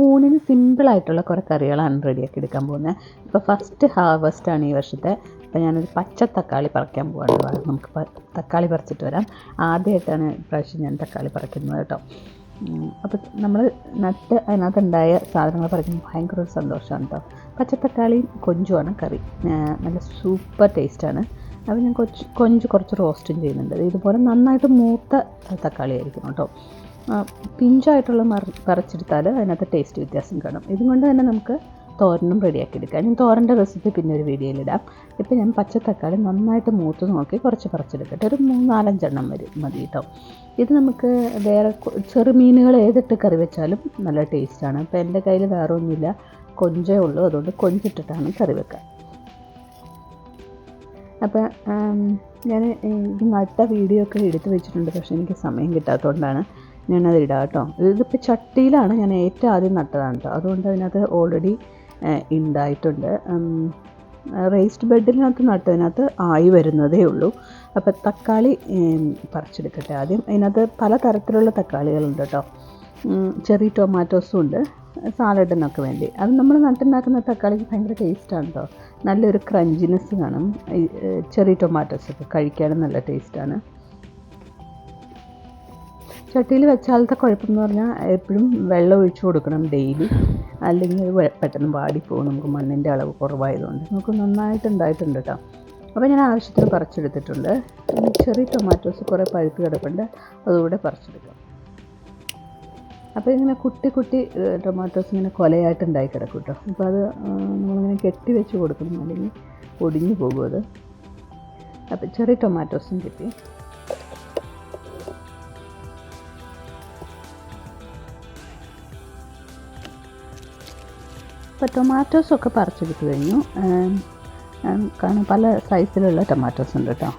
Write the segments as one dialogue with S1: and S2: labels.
S1: ഊണിന് സിമ്പിളായിട്ടുള്ള കുറേ കറികളാണ് റെഡിയാക്കി എടുക്കാൻ പോകുന്നത്. ഇപ്പോൾ ഫസ്റ്റ് ഹാർവസ്റ്റാണ് ഈ വർഷത്തെ. അപ്പോൾ ഞാനൊരു പച്ച തക്കാളി പറിക്കാൻ പോകാണ്ട്. നമുക്ക് തക്കാളി പറിച്ചിട്ട് വരാം. ആദ്യമായിട്ടാണ് ഇപ്രാവശ്യം ഞാൻ തക്കാളി പറിക്കുന്നത് കേട്ടോ. അപ്പോൾ നമ്മൾ നട്ട് അതിനകത്തുണ്ടായ സാധനങ്ങൾ പറിക്കുമ്പോൾ ഭയങ്കര ഒരു സന്തോഷമാണ് കേട്ടോ. പച്ചത്തക്കാളിയും കൊഞ്ചുമാണ് കറി. നല്ല സൂപ്പർ ടേസ്റ്റാണ്. അപ്പോൾ ഞാൻ കൊഞ്ച് കുറച്ച് റോസ്റ്റും ചെയ്യുന്നുണ്ട്. ഇതുപോലെ നന്നായിട്ട് മൂത്ത തക്കാളി ആയിരിക്കും കേട്ടോ. പിഞ്ചായിട്ടുള്ള പറിച്ചെടുത്താൽ അതിനകത്ത് ടേസ്റ്റ് വ്യത്യാസം കാണും. ഇതുകൊണ്ട് തന്നെ നമുക്ക് തോരനും റെഡിയാക്കി എടുക്കാം. ഞാൻ തോരൻ്റെ റെസിപ്പി പിന്നെ ഒരു വീഡിയോയിലിടാം. ഇപ്പോൾ ഞാൻ പച്ചത്തക്കാളി നന്നായിട്ട് മൂത്ത് നോക്കി കുറച്ച് പറിച്ചെടുക്കട്ടെ. ഒരു 3-4 എണ്ണം മതി കേട്ടോ. ഇത് നമുക്ക് വേറെ ചെറുമീനുകൾ ഏതിട്ട് കറി വെച്ചാലും നല്ല ടേസ്റ്റാണ്. ഇപ്പോൾ എൻ്റെ കയ്യിൽ വേറെ ഒന്നുമില്ല, കൊഞ്ചേ ഉള്ളൂ. അതുകൊണ്ട് കൊഞ്ചിട്ടിട്ടാണ് കറി വെക്കുക. അപ്പോൾ ഞാൻ ഇത് നട്ട വീഡിയോ ഒക്കെ എടുത്ത് വെച്ചിട്ടുണ്ട്, പക്ഷേ എനിക്ക് സമയം കിട്ടാത്തതുകൊണ്ടാണ് ഞാനത് ഇടാം കേട്ടോ. ഇതിപ്പോൾ ചട്ടിയിലാണ് ഞാൻ ഏറ്റവും ആദ്യം നട്ടതാണ് കേട്ടോ. അതുകൊണ്ട് അതിനകത്ത് ഓൾറെഡി ഉണ്ടായിട്ടുണ്ട്. റേസ്ഡ് ബെഡിനകത്ത് നട്ടതിനകത്ത് ആയി വരുന്നതേ ഉള്ളൂ. അപ്പോൾ തക്കാളി പറിച്ചെടുക്കട്ടെ ആദ്യം. അതിനകത്ത് പല തരത്തിലുള്ള തക്കാളികളുണ്ട് കേട്ടോ. ചെറി ടൊമാറ്റോസും ഉണ്ട് സാലഡിനൊക്കെ വേണ്ടി. അത് നമ്മൾ നട്ടുണ്ടാക്കുന്ന തക്കാളിക്ക് ഭയങ്കര ടേസ്റ്റാണ് കേട്ടോ. നല്ലൊരു ക്രഞ്ചിനെസ് കാണും. ചെറി ടൊമാറ്റോസൊക്കെ കഴിക്കാനും നല്ല ടേസ്റ്റാണ്. ചട്ടിയിൽ വെച്ചാലത്തെ കുഴപ്പമെന്ന് പറഞ്ഞാൽ എപ്പോഴും വെള്ളം ഒഴിച്ചു കൊടുക്കണം ഡെയിലി, അല്ലെങ്കിൽ പെട്ടെന്ന് വാടിപ്പോകും. നമുക്ക് മണ്ണിൻ്റെ അളവ് കുറവായതുകൊണ്ട്. നമുക്ക് നന്നായിട്ട് ഉണ്ടായിട്ടുണ്ട് കേട്ടോ. അപ്പോൾ ഞാൻ ആവശ്യത്തിന് പറിച്ചെടുത്തിട്ടുണ്ട്. ചെറിയ ടൊമാറ്റോസ് കുറേ പഴുത്ത് കിടപ്പുണ്ട്, അതുകൂടെ പറിച്ചെടുക്കാം. അപ്പോൾ ഇങ്ങനെ കുട്ടി ടൊമാറ്റോസ് ഇങ്ങനെ കൊലയായിട്ട് ഉണ്ടായി കിടക്കും കേട്ടോ. അപ്പോൾ അത് നമ്മളിങ്ങനെ കെട്ടി വെച്ച് കൊടുക്കണം, അല്ലെങ്കിൽ ഒടിഞ്ഞു പോകും അത്. അപ്പോൾ ചെറിയ ടൊമാറ്റോസും കിട്ടി. ഇപ്പോൾ ടൊമാറ്റോസൊക്കെ പറിച്ചെടുത്ത് കഴിഞ്ഞു. കാരണം പല സൈസിലുള്ള ടൊമാറ്റോസ് ഉണ്ട് കേട്ടോ.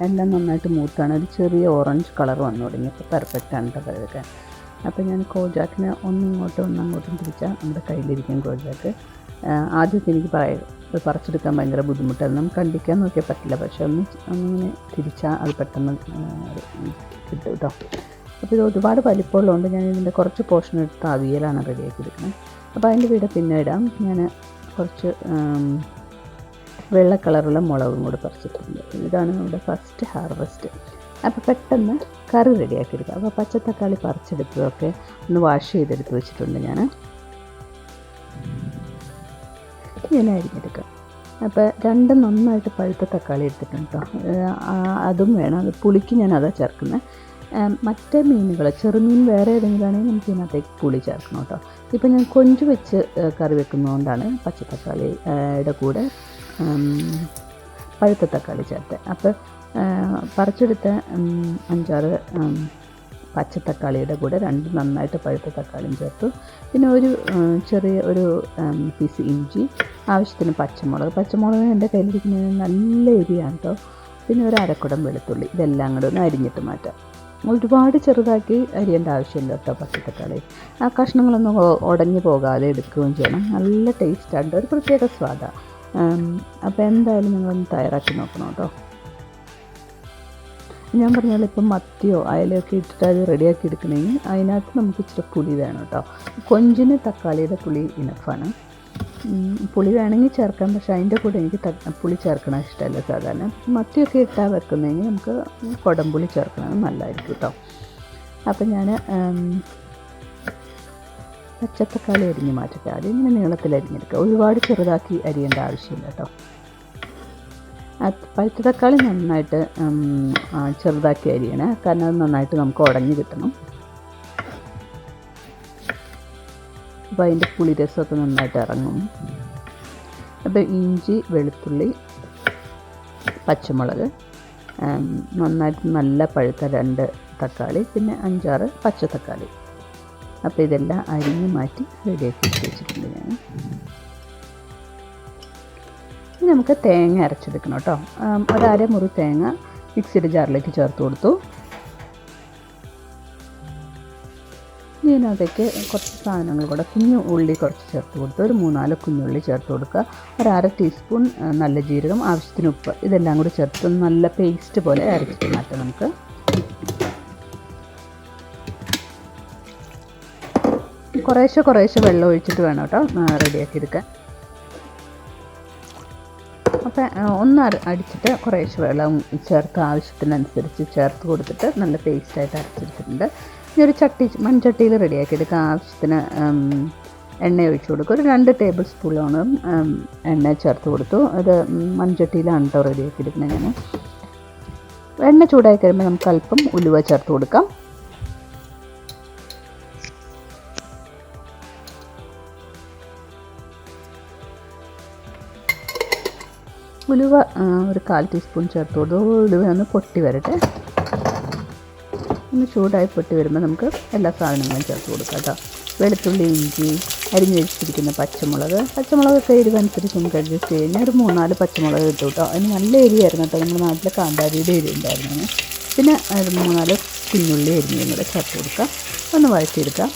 S1: എല്ലാം നന്നായിട്ട് മൂത്താണ്. ഒരു ചെറിയ ഓറഞ്ച് കളർ വന്നു തുടങ്ങി. അപ്പോൾ പെർഫെക്റ്റാണ് കേട്ടോ കറി വെക്കാൻ. അപ്പോൾ ഞാൻ കോജാക്കിനെ ഒന്നിങ്ങോട്ടും ഒന്നങ്ങോട്ടും തിരിച്ചാൽ നമ്മുടെ കയ്യിലിരിക്കും കോജാക്ക്. ആദ്യമൊക്കെ എനിക്ക് പറിച്ചെടുക്കാൻ ഭയങ്കര ബുദ്ധിമുട്ടായിരുന്നു. നമുക്ക് കണ്ടിക്കാൻ നോക്കിയാൽ പറ്റില്ല, പക്ഷേ ഒന്നിങ്ങനെ തിരിച്ചാൽ അത് പെട്ടെന്ന് കിട്ടും കേട്ടോ. അപ്പോൾ ഇത് ഒരുപാട് വലിപ്പമുള്ളതുകൊണ്ട് ഞാൻ ഇതിൻ്റെ കുറച്ച് പോർഷൻ എടുത്ത് അവിയലാണ് റെഡിയാക്കി എടുക്കുന്നത്. അപ്പോൾ അതിൻ്റെ വീട് പിന്നെ ഇടാം. ഞാൻ കുറച്ച് വെള്ള കളറുള്ള മുളകും കൂടി പറിച്ചിട്ടുണ്ട്. ഇതാണ് നമ്മുടെ ഫസ്റ്റ് ഹാർവസ്റ്റ്. അപ്പോൾ പെട്ടെന്ന് കറി റെഡിയാക്കി എടുക്കാം. അപ്പോൾ പച്ചത്തക്കാളി പറിച്ചെടുത്തതൊക്കെ ഒന്ന് വാഷ് ചെയ്തെടുത്ത് വെച്ചിട്ടുണ്ട് ഞാൻ. ഇങ്ങനെ അരിഞ്ഞെടുക്കാം. അപ്പോൾ 2 നന്നായിട്ട് പഴുത്ത തക്കാളി എടുത്തിട്ടുണ്ട് കേട്ടോ. അതും വേണം. അത് പുളിക്ക് ഞാൻ അതാ ചേർക്കുന്നത്. മറ്റേ മീനുകൾ ചെറുമീൻ വേറെ ഏതെങ്കിലും ആണെങ്കിൽ നമുക്ക് ഇതിനകത്തേക്ക് പുളി ചേർക്കണം കേട്ടോ. ഇപ്പോൾ ഞാൻ കൊഞ്ച് വെച്ച് കറി വെക്കുന്നതുകൊണ്ടാണ് പച്ചത്തക്കാളിയുടെ കൂടെ പഴുത്ത തക്കാളി ചേർത്ത്. അപ്പോൾ പറിച്ചെടുത്ത 5-6 പച്ചത്തക്കാളിയുടെ കൂടെ 2 നന്നായിട്ട് പഴുത്ത തക്കാളിയും ചേർത്തു. പിന്നെ ചെറിയ ഒരു പീസ് ഇഞ്ചി, ആവശ്യത്തിന് പച്ചമുളക് എൻ്റെ കയ്യിലിരിക്കുന്നത് നല്ല എരിയാണ് കേട്ടോ. പിന്നെ ഒരു അരക്കുടം വെളുത്തുള്ളി. ഇതെല്ലാം കൂടെ ഒന്ന് അരിഞ്ഞിട്ട് മാറ്റാം. ഒരുപാട് ചെറുതാക്കി അരിയേണ്ട ആവശ്യമില്ല കേട്ടോ പച്ചത്തക്കാളി. ആ കഷ്ണങ്ങളൊന്നും ഉടഞ്ഞു പോകാതെ എടുക്കുകയും ചെയ്യണം. നല്ല ടേസ്റ്റാണ്, ഒരു പ്രത്യേക സ്വാദാണ്. അപ്പോൾ എന്തായാലും നിങ്ങളൊന്ന് തയ്യാറാക്കി നോക്കണം കേട്ടോ. ഞാൻ പറഞ്ഞാൽ ഇപ്പം മത്തിയോ അയലയൊക്കെ ഇട്ടിട്ട് അത് റെഡിയാക്കി എടുക്കണമെങ്കിൽ അതിനകത്ത് നമുക്ക് ഇച്ചിരി പുളി വേണം കേട്ടോ. കൊഞ്ചിന് തക്കാളിയുടെ പുളി ഇനഫാണ്. പുളി വേണമെങ്കിൽ ചേർക്കാം, പക്ഷേ അതിൻ്റെ കൂടെ എനിക്ക് പുളി ചേർക്കണ ഇഷ്ടമല്ല സാധാരണ. മത്തിയൊക്കെ ഇട്ടാൽ വെക്കുന്നതെങ്കിൽ നമുക്ക് കുടംപുളി ചേർക്കണത് നല്ലതായിരിക്കും കേട്ടോ. അപ്പം ഞാൻ പച്ചത്തക്കാളി അരിഞ്ഞ് മാറ്റട്ടെ. ആദ്യം ഇങ്ങനെ നീളത്തിൽ അരിഞ്ഞെടുക്കുക. ഒരുപാട് ചെറുതാക്കി അരിയേണ്ട ആവശ്യമില്ല കേട്ടോ. പഴുത്ത തക്കാളി നന്നായിട്ട് ചെറുതാക്കി അരിയണേ, കാരണം അത് നന്നായിട്ട് നമുക്ക് ഉടഞ്ഞ് കിട്ടണം. അപ്പോൾ അതിൻ്റെ പുളിരസമൊക്കെ നന്നായിട്ട് ഇറങ്ങും. അപ്പോൾ ഇഞ്ചി, വെളുത്തുള്ളി, പച്ചമുളക്, നന്നായിട്ട് നല്ല പഴുത്ത 2 തക്കാളി, പിന്നെ 5-6 പച്ചത്തക്കാളി. അപ്പോൾ ഇതെല്ലാം അരിഞ്ഞ് മാറ്റി റെഡിയാക്കി വെച്ചിട്ടുണ്ട് ഞാൻ. ഇനി നമുക്ക് തേങ്ങ അരച്ചെടുക്കണം കേട്ടോ. 1/2 മുറി തേങ്ങ മിക്സിയുടെ ജാറിലേക്ക് ചേർത്ത് കൊടുത്തു. ഇതിനകത്തേക്ക് കുറച്ച് സാധനങ്ങൾ കൂടെ, കുഞ്ഞു ഉള്ളി കുറച്ച് ചേർത്ത് കൊടുത്ത്, ഒരു 3-4 കുഞ്ഞുള്ളി ചേർത്ത് കൊടുക്കുക. 1/2 ടീസ്പൂൺ നല്ല ജീരകം, ആവശ്യത്തിന് ഉപ്പ്, ഇതെല്ലാം കൂടി ചേർത്ത് നല്ല പേസ്റ്റ് പോലെ അരച്ചിട്ട് മാറ്റാം നമുക്ക്. കുറേശ്ശെ വെള്ളം ഒഴിച്ചിട്ട് വേണം കേട്ടോ റെഡിയാക്കി എടുക്കാൻ. അപ്പോൾ ഒന്ന് അടിച്ചിട്ട് കുറേശ്ശെ വെള്ളം ചേർത്ത് ആവശ്യത്തിനനുസരിച്ച് ചേർത്ത് കൊടുത്തിട്ട് നല്ല പേസ്റ്റായിട്ട് അരച്ചെടുത്തിട്ടുണ്ട്. ഇനി ഒരു മൺചട്ടിയിൽ റെഡിയാക്കി എടുക്കാം. ആവശ്യത്തിന് എണ്ണ ഒഴിച്ച് കൊടുക്കും. ഒരു 2 ടേബിൾ സ്പൂണോളം എണ്ണ ചേർത്ത് കൊടുത്തു. അത് മൺചട്ടിയിലാണ് കേട്ടോ റെഡിയാക്കി എടുക്കുന്നത്. ഞാൻ എണ്ണ ചൂടായി കഴിയുമ്പോൾ നമുക്ക് അല്പം ഉലുവ ചേർത്ത് കൊടുക്കാം. ഉലുവ ഒരു 1/4 ടീസ്പൂൺ ചേർത്ത് കൊടുത്തു. ഉലുവ ഒന്ന് പൊട്ടി വരട്ടെ. ഒന്ന് ചൂടായി പൊട്ടി വരുമ്പോൾ നമുക്ക് എല്ലാ സാധനങ്ങളും ചേർത്ത് കൊടുക്കാം കേട്ടോ. വെളുത്തുള്ളി, ഇഞ്ചി, അരിഞ്ഞ് വെച്ചിരിക്കുന്ന പച്ചമുളകൊക്കെ എരിവനുസരിച്ച് നമുക്ക് അഡ്ജസ്റ്റ് ചെയ്യാം. ഞാൻ ഒരു 3-4 പച്ചമുളക് ഇട്ടു കേട്ടോ. അതിന് നല്ല എരിയായിരുന്നു കേട്ടോ. നമ്മുടെ നാട്ടിലെ കാന്താരിയുടെ എരി ഉണ്ടായിരുന്നു. പിന്നെ 3-4 കുഞ്ഞുള്ളി അരിഞ്ഞതും കൂടെ ചേർത്ത് കൊടുക്കാം. ഒന്ന് വഴറ്റിയെടുക്കാം.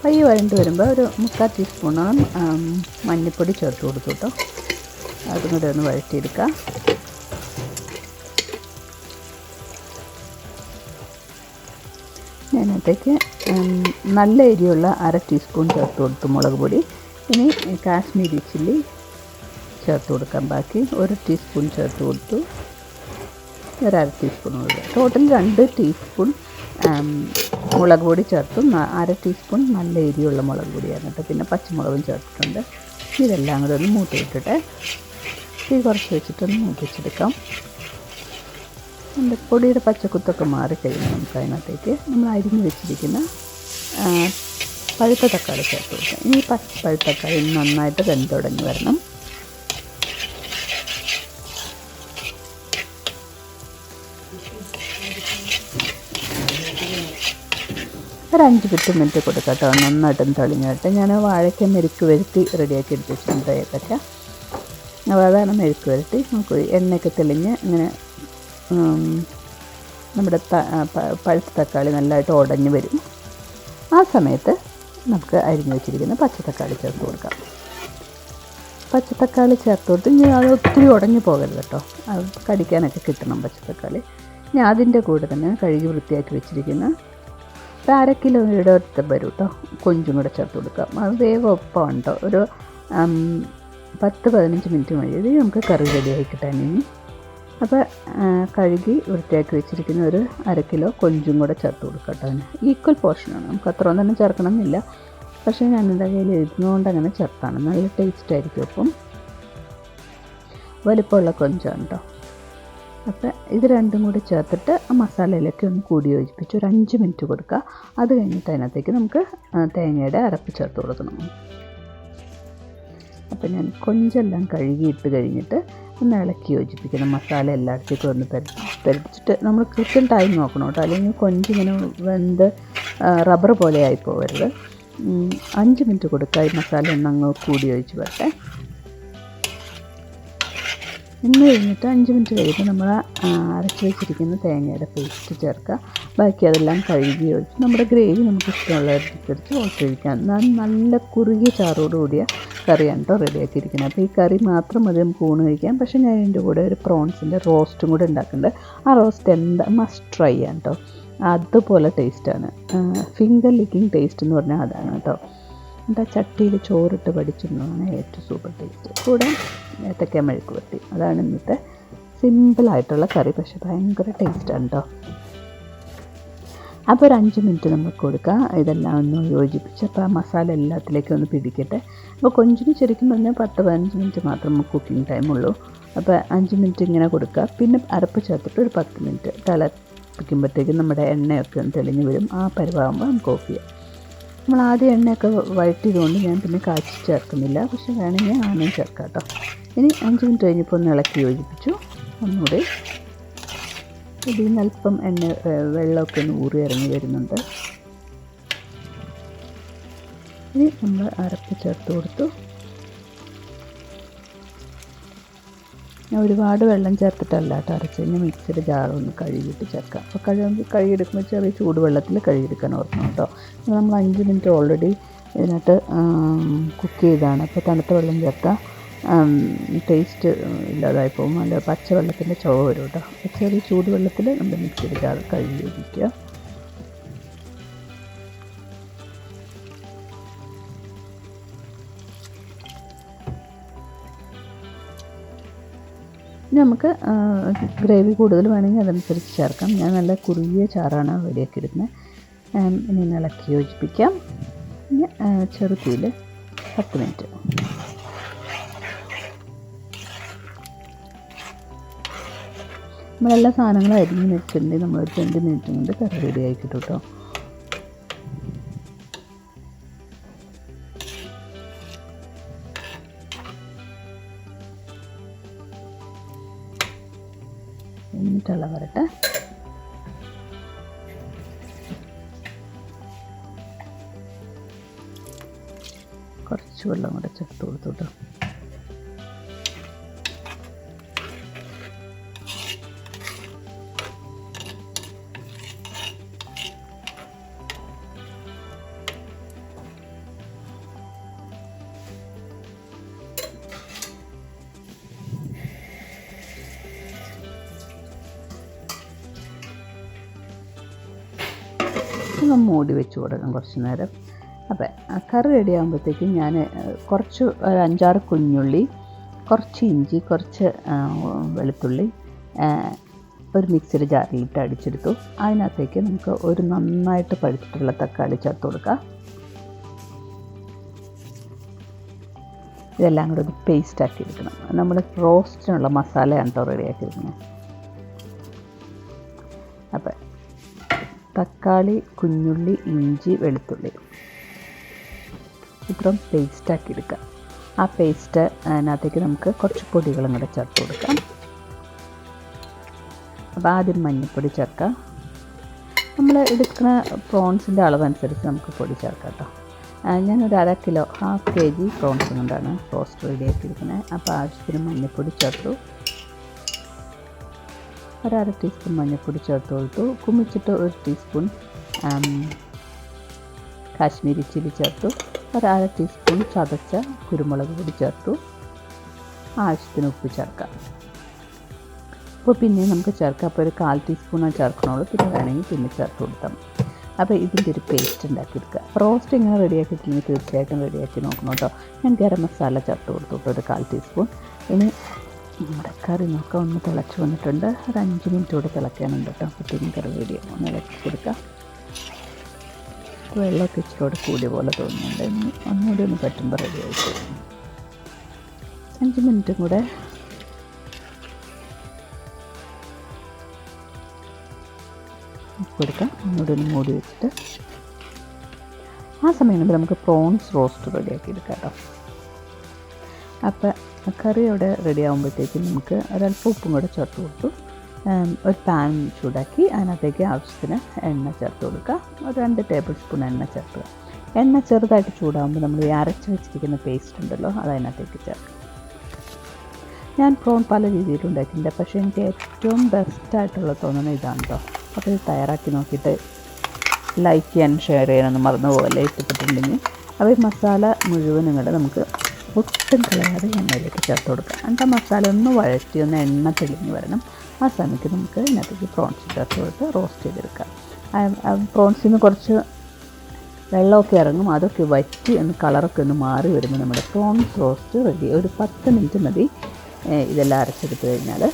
S1: കൈ വഴണ്ട് വരുമ്പോൾ ഒരു 3/4 ടീസ്പൂണോളം മഞ്ഞൾപ്പൊടി ചേർത്ത് കൊടുത്തു കേട്ടോ. അതും കൂടെ ഒന്ന് വഴറ്റിയെടുക്കാം. അതിനകത്തേക്ക് നല്ല എരിയുള്ള 1/2 ടീസ്പൂൺ ചേർത്ത് കൊടുത്തു മുളക് പൊടി. ഇനി കാശ്മീരി ചില്ലി ചേർത്ത് കൊടുക്കാം. ബാക്കി 1 ടീസ്പൂൺ ചേർത്ത് കൊടുത്തു. 1/2 ടീസ്പൂൺ മുളക്, ടോട്ടൽ 2 ടീസ്പൂൺ മുളക് പൊടി ചേർത്തു. 1/2 ടീസ്പൂൺ നല്ല എരിയുള്ള മുളക് പൊടിയാണ് കേട്ടോ. പിന്നെ പച്ചമുളകും ചേർത്തിട്ടുണ്ട്. ഇതെല്ലാം കൂടെ ഒന്ന് മൂട്ടിയിട്ടിട്ട് തീ കുറച്ച് വെച്ചിട്ടൊന്ന് മൂപ്പിച്ചെടുക്കാം. നമ്മുടെ പൊടിയുടെ പച്ചക്കുത്തൊക്കെ മാറിക്കഴിയുമ്പോൾ നമുക്ക് അതിനകത്തേക്ക് നമ്മൾ അരിഞ്ഞ് വെച്ചിരിക്കുന്ന പഴുത്ത തക്കാളി ചേർത്ത് കൊടുക്കാം. ഇനി പഴുത്ത തക്കാളി നന്നായിട്ട് വെന്തുടങ്ങി വരണം. ഒരു 5-10 മിനിറ്റ് കൊടുക്കാം കേട്ടോ. നന്നായിട്ടും തെളിഞ്ഞിട്ട് ഞാൻ വാഴയ്ക്ക മെഴുക്ക് വരട്ടി റെഡിയാക്കി എടുത്ത് വെച്ചിട്ടുണ്ട്. ഏതൊക്കെ അപ്പോൾ അതാണ് മെഴുക്ക് വരട്ടി. നമുക്ക് എണ്ണയൊക്കെ തെളിഞ്ഞ് ഇങ്ങനെ നമ്മുടെ പഴുത്ത തക്കാളി നല്ലതായിട്ട് ഉടഞ്ഞ് വരും. ആ സമയത്ത് നമുക്ക് അരിഞ്ഞ് വെച്ചിരിക്കുന്ന പച്ചത്തക്കാളി ചേർത്ത് കൊടുക്കാം. പച്ചത്തക്കാളി ചേർത്ത് കൊടുത്ത് ഇനി അത് ഒത്തിരി ഉടഞ്ഞു പോകരുത് കേട്ടോ. അത് കടിക്കാനൊക്കെ കിട്ടണം പച്ചത്തക്കാളി. ഇനി അതിൻ്റെ കൂടെ തന്നെ കഴുകി വൃത്തിയാക്കി വെച്ചിരിക്കുന്ന 1/2 കിലോയുടെ അടുത്ത് വരും കേട്ടോ. കൊഞ്ചും കൂടെ ചേർത്ത് കൊടുക്കാം. അത് വേഗം ഒപ്പമാണ് കേട്ടോ. ഒരു 10-15 മിനിറ്റ് മതി നമുക്ക് കറി റെഡിയായി കിട്ടാൻ. ഇനി അപ്പോൾ കഴുകി വൃത്തിയാക്കി വെച്ചിരിക്കുന്ന ഒരു 1/2 കിലോ കൊഞ്ചും കൂടെ ചേർത്ത് കൊടുക്കാം കേട്ടോ. അതിന് ഈക്വൽ പോർഷനാണ്. നമുക്ക് അത്രയും തന്നെ ചേർക്കണം എന്നില്ല. പക്ഷേ ഞാനെൻ്റെ കയ്യിൽ എഴുതുന്നതുകൊണ്ട് അങ്ങനെ ചേർത്താണ്. നല്ല ടേസ്റ്റ് ആയിരിക്കും. അപ്പം വലിപ്പമുള്ള കൊഞ്ചാണ് കേട്ടോ. അപ്പോൾ ഇത് രണ്ടും കൂടി ചേർത്തിട്ട് ആ മസാലയിലൊക്കെ ഒന്ന് കൂടി യോജിപ്പിച്ച് ഒരു 5 മിനിറ്റ് കൊടുക്കുക. അത് കഴിഞ്ഞിട്ട് അതിനകത്തേക്ക് നമുക്ക് തേങ്ങയുടെ അരപ്പ് ചേർത്ത് കൊടുക്കണം. അപ്പോൾ ഞാൻ കൊഞ്ചെല്ലാം കഴുകിയിട്ട് കഴിഞ്ഞിട്ട് ഒന്ന് ഇളക്കി യോജിപ്പിക്കണം. മസാല എല്ലായിടത്തേക്കും ഒന്ന് പരിച്ചിട്ട് നമ്മൾ കൃത്യം ടൈം നോക്കണം കേട്ടോ. അല്ലെങ്കിൽ കൊഞ്ചിങ്ങനെ വെന്ത് റബ്ബർ പോലെ ആയി പോകരുത്. 5 മിനിറ്റ് കൊടുക്കുക. ഈ മസാല ഒന്നങ്ങ് കൂടി യോജിച്ച് വരട്ടെ. ഇന്ന് കഴിഞ്ഞിട്ട് 5 മിനിറ്റ് കഴിയുമ്പോൾ നമ്മൾ അരച്ച് വെച്ചിരിക്കുന്ന തേങ്ങയുടെ പേസ്റ്റ് ചേർക്കുക. ബാക്കി അതെല്ലാം കഴുകി ഒഴിച്ച് നമ്മുടെ ഗ്രേവി നമുക്ക് ഇഷ്ടമുള്ളതനുസരിച്ച് ഒഴിക്കാം. നല്ല കുറുകിയ ചാറോട് കൂടിയ കറിയാണ് കേട്ടോ റെഡിയാക്കിയിരിക്കുന്നത്. അപ്പോൾ ഈ കറി മാത്രം മതി നമുക്ക് ഊണ് കഴിക്കാം. പക്ഷേ ഞാൻ ഇതിൻ്റെ കൂടെ ഒരു പ്രോൺസിൻ്റെ റോസ്റ്റും കൂടെ ഉണ്ടാക്കുന്നുണ്ട്. ആ റോസ്റ്റ് മസ്റ്റ് ട്രൈ ചെയ്യാം കേട്ടോ. അതുപോലെ ടേസ്റ്റാണ്. ഫിംഗർ ലിക്കിങ് ടേസ്റ്റ് എന്ന് പറഞ്ഞാൽ അതാണ് കേട്ടോ. എന്നിട്ട് ആ ചട്ടിയിൽ ചോറിട്ട് പഠിച്ചിരുന്നതാണ് ഏറ്റവും സൂപ്പർ ടേസ്റ്റ്. കൂടെ ഏത്തക്ക മെഴുക്ക് വരട്ടി. അതാണ് ഇന്നത്തെ സിമ്പിളായിട്ടുള്ള കറി. പക്ഷേ ഭയങ്കര ടേസ്റ്റാണ് കേട്ടോ. അപ്പോൾ ഒരു 5 മിനിറ്റ് നമുക്ക് കൊടുക്കാം. ഇതെല്ലാം ഒന്ന് യോജിപ്പിച്ച് അപ്പോൾ ആ മസാല എല്ലാത്തിലേക്കും ഒന്ന് പിടിക്കട്ടെ. അപ്പോൾ കൊഞ്ചിന് ശരിക്കും പറഞ്ഞാൽ 10-15 മിനിറ്റ് മാത്രം നമുക്ക് കുക്കിംഗ് ടൈമുള്ളൂ. അപ്പോൾ 5 മിനിറ്റ് ഇങ്ങനെ കൊടുക്കുക. പിന്നെ അരപ്പ് ചേർത്തിട്ട് ഒരു 10 മിനിറ്റ് തിളപ്പിക്കുമ്പോഴത്തേക്കും നമ്മുടെ എണ്ണയൊക്കെ ഒന്ന് തെളിഞ്ഞ് വരും. ആ പരുവാകുമ്പോൾ നമുക്ക് ഓഫ് ചെയ്യാം. നമ്മൾ ആദ്യം എണ്ണയൊക്കെ വഴറ്റിയതുകൊണ്ട് ഞാൻ പിന്നെ കാച്ചി ചേർക്കുന്നില്ല. പക്ഷേ വേണമെങ്കിൽ ആദ്യം ചേർക്കാം കേട്ടോ. ഇനി 5 മിനിറ്റ് കഴിഞ്ഞപ്പോൾ ഒന്ന് ഇളക്കി യോജിപ്പിച്ചു. ഒന്നുകൂടി ഇതിൽ നിന്ന് അല്പം വെള്ളമൊക്കെ ഒന്ന് ഊറി ഇറങ്ങി വരുന്നുണ്ട്. ഇനി നമ്മൾ അരപ്പ് ചേർത്ത് കൊടുത്തു. ഞാൻ ഒരുപാട് വെള്ളം ചേർത്തിട്ടല്ല കേട്ടോ അരച്ച് കഴിഞ്ഞാൽ മിക്സിയുടെ ജാറൊന്ന് കഴുകിയിട്ട് ചേർക്കാം. അപ്പോൾ കഴുകിയെടുക്കുമ്പോൾ ചെറിയ ചൂടുവെള്ളത്തിൽ കഴുകിയെടുക്കാൻ ഓർക്കണം കേട്ടോ. നമ്മൾ 5 മിനിറ്റ് ഓൾറെഡി ഇതിനകത്ത് കുക്ക് ചെയ്താണ്. അപ്പോൾ തണുത്ത വെള്ളം ചേർത്താൽ ടേസ്റ്റ് ഇല്ലാതായി പോകും. നല്ല പച്ചവെള്ളത്തിൻ്റെ ചുവ വരും കേട്ടോ. അപ്പോൾ ചെറിയ ചൂടുവെള്ളത്തിൽ നമ്മൾ മിക്സിയുടെ ജാർ കഴുകി വയ്ക്കുക. നമുക്ക് ഗ്രേവി കൂടുതൽ വേണമെങ്കിൽ അതനുസരിച്ച് ചേർക്കാം. ഞാൻ നല്ല കുറുകിയ ചാറാണ് റെഡിയാക്കി എടുക്കുന്നത്. ഇനി ഇളക്കി യോജിപ്പിക്കാം. പിന്നെ ചെറുതീയിൽ 10 മിനിറ്റ്. നമ്മളെല്ലാ സാധനങ്ങളും അരിഞ്ഞ് വെച്ചിട്ടുണ്ടെങ്കിൽ നമ്മളൊരു 20 മിനിറ്റ് കൊണ്ട് കറി റെഡി ആയി കിട്ടും കേട്ടോ. എന്നിട്ടുള്ള വരട്ടെ. കുറച്ച് വെള്ളം കൂടെ ചേർത്ത് കൊടുത്തു കേട്ടോ. മൂടി വെച്ച് കൊടുക്കാം കുറച്ച് നേരം. അപ്പോൾ കറി റെഡി ആകുമ്പോഴത്തേക്കും ഞാൻ കുറച്ച് 5-6 കുഞ്ഞുള്ളി, കുറച്ച് ഇഞ്ചി, കുറച്ച് വെളുത്തുള്ളി ഒരു മിക്സിയുടെ ജാറിലിട്ട് അടിച്ചെടുത്തു. അതിനകത്തേക്ക് നമുക്ക് ഒരു നന്നായിട്ട് പഴുത്തിട്ടുള്ള തക്കാളി ചേർത്ത് കൊടുക്കാം. ഇതെല്ലാം കൂടെ ഒരു പേസ്റ്റാക്കി എടുക്കണം. നമ്മൾ റോസ്റ്റിനുള്ള മസാലയാണ് കേട്ടോ റെഡിയാക്കി എടുക്കുന്നത്. അപ്പോൾ തക്കാളി, കുഞ്ഞുള്ളി, ഇഞ്ചി, വെളുത്തുള്ളി ഇത്രയും പേസ്റ്റാക്കി എടുക്കാം. ആ പേസ്റ്റ് അതിനകത്തേക്ക് നമുക്ക് കുറച്ച് പൊടികളും കൂടെ ചേർത്ത് കൊടുക്കാം. അപ്പോൾ ആദ്യം മഞ്ഞൾപ്പൊടി ചേർക്കാം. നമ്മൾ എടുക്കുന്ന പ്രോൺസിൻ്റെ അളവനുസരിച്ച് നമുക്ക് പൊടി ചേർക്കാം കേട്ടോ. ഞാനൊരു 1/2 കിലോ 1/2 kg പ്രോൺസ് കൊണ്ടാണ് റോസ്റ്റ് റെഡിയാക്കി എടുക്കുന്നത്. അപ്പോൾ ആവശ്യത്തിന് മഞ്ഞൾപ്പൊടി ചേർത്തു. 1/2 ടീസ്പൂൺ മഞ്ഞൾപ്പൊടി ചേർത്ത് കൊടുത്തു. കുമിച്ചിട്ട് 1 ടീസ്പൂൺ കാശ്മീരി ചില്ലി ചേർത്തു. 1/2 ടീസ്പൂൺ ചതച്ച കുരുമുളക് പൊടി ചേർത്തു. ആവശ്യത്തിന് ഉപ്പ് ചേർക്കാം. അപ്പോൾ പിന്നെ നമുക്ക് ചേർക്കാം. അപ്പോൾ ഒരു 1/4 ടീസ്പൂണേ ചേർക്കണുള്ളൂ. പിന്നെ വേണമെങ്കിൽ പിന്നെ ചേർത്ത് കൊടുത്താൽ മതി. അപ്പോൾ ഇതിൻ്റെ ഒരു പേസ്റ്റ് ഉണ്ടാക്കിയെടുക്കുക. റോസ്റ്റ് ഇങ്ങനെ റെഡിയാക്കിയിട്ടില്ലെങ്കിൽ തീർച്ചയായിട്ടും റെഡിയാക്കി നോക്കണം കേട്ടോ. ഞാൻ ഗരം മസാല ചേർത്ത് കൊടുത്തു ഒരു 1/4 ടീസ്പൂൺ. ഇനി നമ്മുടെ കറി നോക്കാം. ഒന്ന് തിളച്ച് വന്നിട്ടുണ്ട്. ഒരു 5 മിനിറ്റ് കൂടെ തിളയ്ക്കാനുണ്ട് കേട്ടോ. അപ്പോഴത്തേക്കും കറി റെഡിയാകും. ഒന്ന് ഇളക്കി കൊടുക്കാം. വെള്ളമൊക്കെ ഇച്ചിരി കൂടിയ പോലെ തോന്നുന്നുണ്ട്. ഒന്നുകൂടി ഒന്ന് പറ്റുമ്പോൾ റെഡി ആയിട്ട് 5 മിനിറ്റും കൂടെ കൊടുക്കാം. ഒന്നുകൂടി ഒന്ന് മൂടി വെച്ചിട്ട് ആ സമയം കൊണ്ട് നമുക്ക് പ്രോൺസ് റോസ്റ്റ് റെഡിയാക്കി എടുക്കാം കേട്ടോ. അപ്പോൾ കറി അവിടെ റെഡി ആകുമ്പോഴത്തേക്കും നമുക്ക് ഒരല്പം ഉപ്പും കൂടെ ചേർത്ത് കൊടുത്തു. ഒരു പാൻ ചൂടാക്കി അതിനകത്തേക്ക് ആവശ്യത്തിന് എണ്ണ ചേർത്ത് കൊടുക്കുക. ഒരു 2 ടേബിൾ സ്പൂൺ എണ്ണ ചേർക്കുക. എണ്ണ ചെറുതായിട്ട് ചൂടാകുമ്പോൾ നമ്മൾ ഈ അരച്ച് വെച്ചിരിക്കുന്ന പേസ്റ്റ് ഉണ്ടല്ലോ അത് അതിനകത്തേക്ക് ചേർക്കുക. ഞാൻ പ്രോൺ പല രീതിയിലും ഉണ്ടാക്കിയിട്ടുണ്ട്. പക്ഷേ എനിക്ക് ഏറ്റവും ബെസ്റ്റായിട്ടുള്ള തോന്നുന്നത് ഇതാണ് കേട്ടോ. അപ്പോൾ ഇത് തയ്യാറാക്കി നോക്കിയിട്ട് ലൈക്ക് ചെയ്യാനും ഷെയർ ചെയ്യാനൊന്നും മറന്നു പോകല്ലേ ഇഷ്ടപ്പെട്ടിട്ടുണ്ടെങ്കിൽ. അപ്പോൾ ഈ മസാല മുഴുവനും കൂടെ നമുക്ക് ഒട്ടും കളയാതെ എണ്ണയിലേക്ക് ചേർത്ത് കൊടുക്കാം. എന്നിട്ട് മസാല ഒന്ന് വഴറ്റി ഒന്ന് എണ്ണ തെളിഞ്ഞ് വരണം. ആ സമയത്ത് നമുക്ക് ഇതിനകത്തേക്ക് പ്രോൺസ് ചേർത്ത് കൊടുത്ത് റോസ്റ്റ് ചെയ്തെടുക്കാം. പ്രോൺസിൽ നിന്ന് കുറച്ച് വെള്ളമൊക്കെ ഇറങ്ങും. അതൊക്കെ വറ്റി ഒന്ന് കളറൊക്കെ ഒന്ന് മാറി വരുമ്പോൾ നമ്മുടെ പ്രോൺസ് റോസ്റ്റ് റെഡി. ഒരു 10 മിനിറ്റ് മതി ഇതെല്ലാം അരച്ചെടുത്ത് കഴിഞ്ഞാൽ.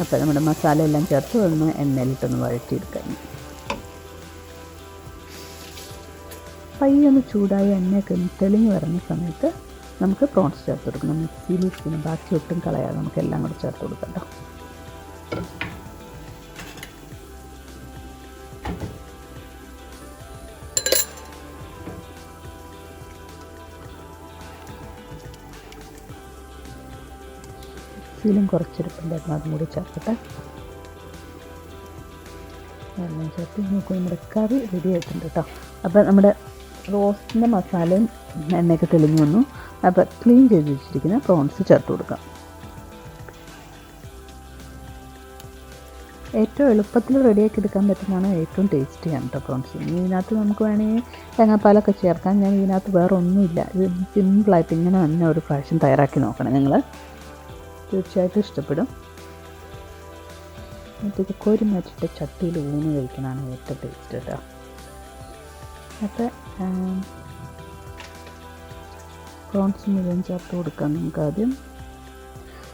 S1: അപ്പോൾ നമ്മുടെ മസാല എല്ലാം ചേർത്ത് ഒന്ന് എണ്ണയിലിട്ടൊന്ന് വഴറ്റിയെടുക്കാം. പയ്യൊന്ന് ചൂടായ എണ്ണയൊക്കെ ഒന്ന് തെളിഞ്ഞ് വരുന്ന സമയത്ത് നമുക്ക് പ്രോൺസ് ചേർത്ത് കൊടുക്കണം. മിക്സിയിൽ പിന്നെ ബാക്കി ഒട്ടും കളയാതെ നമുക്ക് എല്ലാം കൂടെ ചേർത്ത് കൊടുക്കാം കേട്ടോ. മിക്സിയിലും കുറച്ചെടുപ്പുണ്ടായിരുന്നു, അതും കൂടി ചേർക്കട്ടെ. എല്ലാം ചേർത്ത് നോക്കും. നമ്മുടെ കറി റെഡി ആയിട്ടുണ്ട് കേട്ടോ. അപ്പോൾ നമ്മുടെ റോസ്റ്റിൻ്റെ മസാലയും എണ്ണയൊക്കെ തെളിഞ്ഞു വന്നു. അപ്പോൾ ക്ലീൻ ചെയ്ത് വെച്ചിരിക്കുന്ന പ്രോൺസ് ചേർത്ത് കൊടുക്കാം. ഏറ്റവും എളുപ്പത്തിൽ റെഡിയാക്കി എടുക്കാൻ പറ്റുന്നതാണ് ഏറ്റവും ടേസ്റ്റിയാണ് കേട്ടോ പ്രോൺസ്. ഇതിനകത്ത് നമുക്ക് വേണമെങ്കിൽ തേങ്ങാപ്പാലൊക്കെ ചേർക്കാം. ഞാൻ ഇതിനകത്ത് വേറെ ഒന്നുമില്ല. ഇത് സിമ്പിളായിട്ട് ഇങ്ങനെ തന്നെ ഒരു പ്രാവശ്യം തയ്യാറാക്കി നോക്കണം നിങ്ങൾ, തീർച്ചയായിട്ടും ഇഷ്ടപ്പെടും. എന്നിട്ട് ഇത് കോരി മാറ്റിയിട്ട് ചട്ടിയിൽ ഊണ് കഴിക്കണതാണ് ഏറ്റവും ടേസ്റ്റ് കേട്ടോ. അപ്പോൾ പ്രോൺസ് മുഴുവൻ ചേർത്ത് കൊടുക്കാം നമുക്ക് ആദ്യം.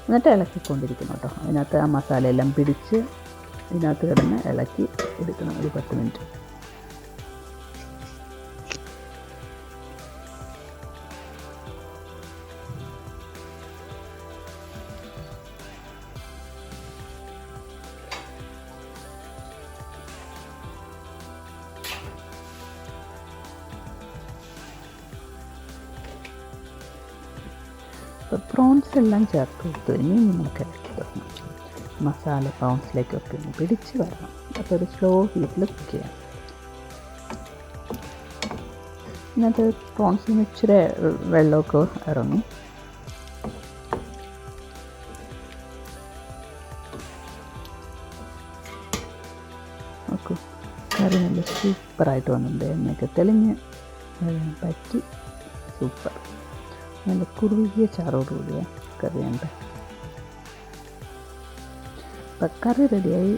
S1: എന്നിട്ട് ഇളക്കിക്കൊണ്ടിരിക്കണം കേട്ടോ. അതിനകത്ത് ആ മസാലയെല്ലാം പിടിച്ച് ഇതിനകത്ത് കിടന്ന് ഇളക്കി എടുക്കണം ഒരു 10 മിനിറ്റ്. അപ്പോൾ പ്രോൺസ് എല്ലാം ചേർത്ത് കൊടുത്തു ഇനി നമുക്ക് ഇളക്കി തുടങ്ങാം. മസാല പ്രോൺസിലേക്കൊക്കെ ഒന്ന് പിടിച്ച് വരണം. അപ്പോൾ ഒരു സ്ലോ ഹീറ്റിൽ കുക്ക് ചെയ്യാം. ഇതിനകത്ത് പ്രോൺസിന് ഇച്ചിരി വെള്ളമൊക്കെ ഇറങ്ങും. നോക്കൂ, കറി നല്ല സൂപ്പറായിട്ട് വന്നിട്ടുണ്ട്. എണ്ണയൊക്കെ തെളിഞ്ഞ് പറ്റി സൂപ്പർ. നല്ല കുറുകിയ ചാറോടുകൂടിയ കറിയുണ്ട്. അപ്പം കറി റെഡിയായി,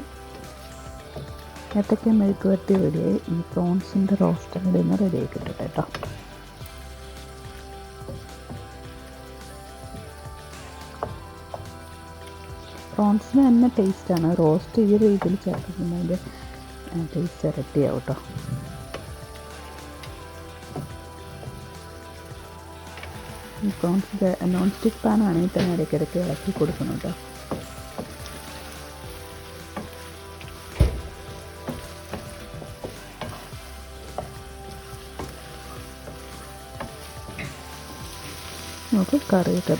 S1: ഏത്തക്ക മെഴുക്ക് വരട്ടി റെഡിയായി. ഈ പ്രോൺസിൻ്റെ റോസ്റ്റും കൂടി ഒന്ന് റെഡിയായി കിട്ടട്ടെ കേട്ടോ. പ്രോൺസിന് തന്നെ ടേസ്റ്റാണ്. റോസ്റ്റ് ഈ രീതിയിൽ ചേർക്കുമ്പോൾ അതിൻ്റെ ടേസ്റ്റ് ഇരട്ടിയാവും കേട്ടോ. പ്രോൺസിൻ്റെ നോൺ സ്റ്റിക്ക് പാനാണെങ്കിൽ തന്നെ ഇടയ്ക്കിടയ്ക്ക് ഇളക്കി കൊടുക്കണം കേട്ടോ. നമുക്ക് കറിയൊക്കെ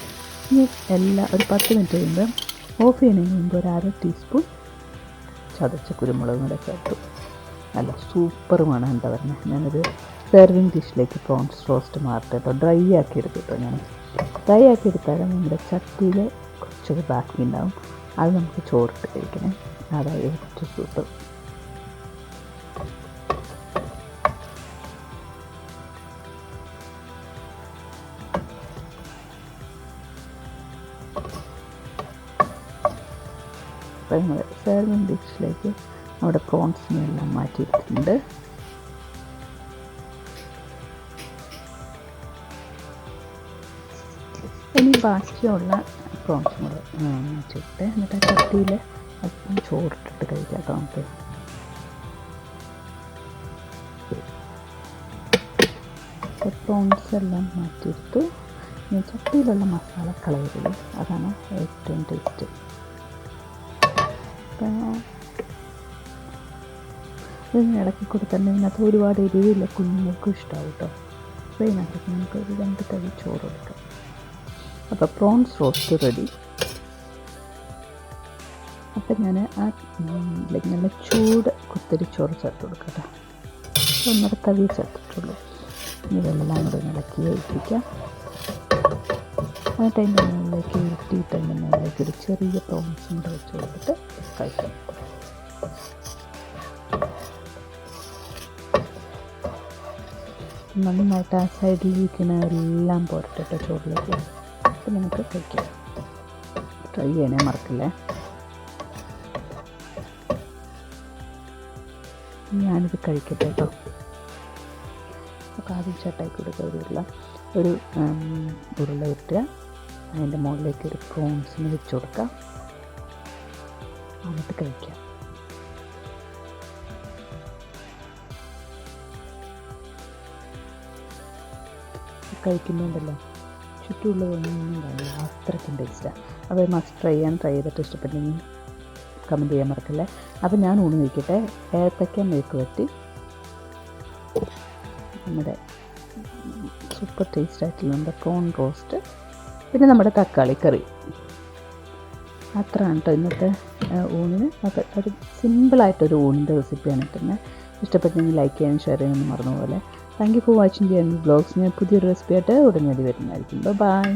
S1: ഇനി എല്ലാം ഒരു 10 മിനിറ്റ് കഴിയുമ്പോൾ ഓഫ് ചെയ്യുന്നതിന് മുമ്പ് ഒരു 1/2 ടീസ്പൂൺ ചതച്ച കുരുമുളകും കൂടെ ചേർത്തു. നല്ല സൂപ്പർ മണം എന്താ പറയുന്നത്. ഞാനൊരു സെർവിങ് ഡിഷിലേക്ക് പ്രോൺസ് റോസ്റ്റ് മാറട്ടെ കേട്ടോ. ഡ്രൈ ആക്കി എടുക്കും കേട്ടോ. ഞാൻ ഡ്രൈ ആക്കി എടുത്താൽ നമ്മുടെ ചട്ടിയിൽ കുറച്ചൊരു ബാക്കി ഉണ്ടാവും. അത് നമുക്ക് ചോറിട്ട് കഴിക്കണേ. അതായത് ഏറ്റവും സൂപ്പർ. അപ്പോൾ നമ്മൾ സെർവിങ് ഡിഷിലേക്ക് നമ്മുടെ പ്രോൺസിനെ എല്ലാം മാറ്റിയിട്ടുണ്ട്. ഇനി ബാക്കിയുള്ള പ്രോൺസും കൂടെ മാറ്റിയിട്ട് എന്നിട്ട് ആ ചട്ടിയിൽ അല്പം ചോറിട്ടിട്ട് കഴിക്കാം കേട്ടോ നമുക്ക്. പ്രോൺസ് എല്ലാം മാറ്റിയെടുത്തു. ഇനി ചട്ടിയിലുള്ള മസാല കളയരുത്, അതാണ് ഏറ്റവും ടേസ്റ്റ്. ഇതിന് ഇളക്കി കൊടുത്തിട്ടുണ്ടെങ്കിൽ ഇതിനകത്ത് ഒരുപാട് എരിവില്ല, കുഞ്ഞുങ്ങൾക്കും ഇഷ്ടമാവും കേട്ടോ. അപ്പോൾ ഇതിനകത്ത് നമുക്ക് ഒരു 2 തവി ചോറ് കൊടുക്കാം. അപ്പോൾ പ്രോൺസ് റോസ്റ്റ് റെഡി. അപ്പം ഞാൻ ആ നല്ല ചൂട് കുത്തരിച്ചോറ് ചേർത്ത് കൊടുക്കാം കേട്ടോ. 1.5 തവി ചേർത്തിട്ടുള്ളൂ. ഇതെല്ലാം കൂടെ ഇളക്കി ഒഴിപ്പിക്കാം. എന്നിട്ട് അതിൻ്റെ മുകളിലേക്ക് ഇട്ടിട്ട് അതിൻ്റെ മുകളിലേക്ക് ഒരു ചെറിയ പ്രോൺസും കൂടെ വെച്ച് കൊടുത്തിട്ട് കഴിക്കാം. നന്നായിട്ട് ആ സൈഡിലിരിക്കുന്ന എല്ലാം പോരട്ടെ ചോറിലേക്ക്. അപ്പം നമുക്ക് കഴിക്കാം. ട്രൈ ചെയ്യണേ മറക്കില്ലേ. ഞാനിത് കഴിക്കട്ടെ കേട്ടോ. അപ്പോൾ ആദ്യം ചട്ടായി കൊടുക്കുക ഒരു ഉരുള ഇട്ടുക. അതിൻ്റെ മുകളിലേക്ക് ഒരു പ്രോൺസിന് വെച്ച് കൊടുക്കാം. എന്നിട്ട് കഴിക്കാം. കഴിക്കുന്നുണ്ടല്ലോ ചുറ്റുമുള്ളതൊന്നും കാണില്ല, അത്രയ്ക്കും ടേസ്റ്റാണ്. അപ്പോൾ മസ്റ്റ് ട്രൈ ചെയ്തിട്ട് ഇഷ്ടപ്പെട്ടെങ്കിൽ കമൻറ്റ് ചെയ്യാൻ മറക്കല്ലേ. അപ്പോൾ ഞാൻ ഊണ് കഴിക്കട്ടെ. ഏത്തക്ക മെഴുക്ക് വരട്ടി നമ്മുടെ സൂപ്പർ ടേസ്റ്റ് ആയിട്ടുള്ള നമ്മുടെ പ്രോൺ റോസ്റ്റ്, പിന്നെ നമ്മുടെ തക്കാളി കറി. അത്രയാണ് കേട്ടോ ഇന്നത്തെ ഊണിന്. അപ്പോൾ ഒരു സിമ്പിളായിട്ടൊരു ഊണിൻ്റെ റെസിപ്പിയാണ് തന്നെ. ഇഷ്ടപ്പെട്ടെങ്കിൽ ലൈക്ക് ചെയ്യാനും ഷെയർ ചെയ്യാനൊന്നും മറന്നുപോലെ. Thank you for watching blogs. ഞാൻ പുതിയൊരു റെസിപ്പി ആയിട്ട് ഉടനടി വരുന്നതായിരിക്കും. ബൈ.